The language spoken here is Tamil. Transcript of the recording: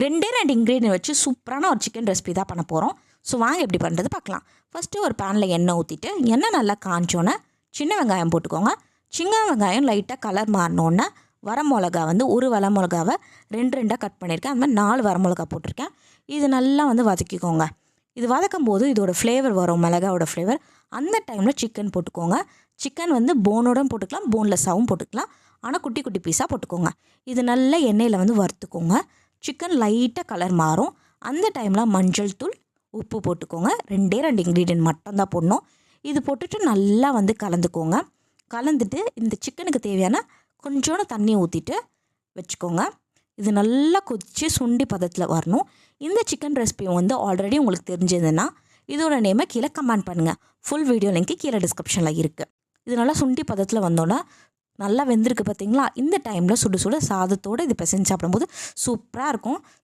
2 இன்க்ரீடியன்ட் வச்சு சூப்பரான ஒரு சிக்கன் ரெசிபி தான் பண்ண போகிறோம். ஸோ வாங்க எப்படி பண்ணுறது பார்க்கலாம். ஃபஸ்ட்டு ஒரு பேனில் எண்ணெய் ஊற்றிட்டு எண்ணெய் நல்லா காஞ்சோன்னே சின்ன வெங்காயம் போட்டுக்கோங்க. சின்ன வெங்காயம் லைட்டாக கலர் மாறினோன்னே வரமிளகா வந்து ஒரு வரமிளகாவை 2 கட் பண்ணியிருக்கேன். அந்த மாதிரி 4 வரமிளகா போட்டிருக்கேன். இது நல்லா வந்து வதக்கிக்கோங்க. இது வதக்கும் போது இதோட ஃப்ளேவர் வரும், மிளகாவோட ஃப்ளேவர். அந்த டைமில் சிக்கன் போட்டுக்கோங்க. சிக்கன் வந்து போனோடும் போட்டுக்கலாம், போன்லெஸ்ஸாகவும் போட்டுக்கலாம். ஆனால் குட்டி குட்டி பீஸாக போட்டுக்கோங்க. இது நல்லா எண்ணெயில் வந்து வறுத்துக்கோங்க. சிக்கன் லைட்டாக கலர் மாறும். அந்த டைமில் மஞ்சள் தூள், உப்பு போட்டுக்கோங்க. 2 இன்க்ரீடியன்ட் மட்டும்தான் போடணும். இது போட்டுட்டு நல்லா வந்து கலந்துக்கோங்க. கலந்துட்டு இந்த சிக்கனுக்கு தேவையான கொஞ்சோண்டு தண்ணி ஊற்றிட்டு வச்சுக்கோங்க. இது நல்லா கொதித்து சுண்டி பதத்தில் வரணும். இந்த சிக்கன் ரெசிபி வந்து ஆல்ரெடி உங்களுக்கு தெரிஞ்சதுன்னா இதோட நேமை கீழே கமெண்ட் பண்ணுங்கள். ஃபுல் வீடியோ லிங்க்கு கீழே டிஸ்கிரிப்ஷனில் இருக்குது. இது நல்லா சுண்டி பதத்தில் வந்தோன்னா நல்லா வெந்திருக்கு பார்த்தீங்களா? இந்த டைமில் சுடு சுட சாதத்தோடு இது பிசைஞ்சு சாப்பிடும்போது சூப்பராக இருக்கும்.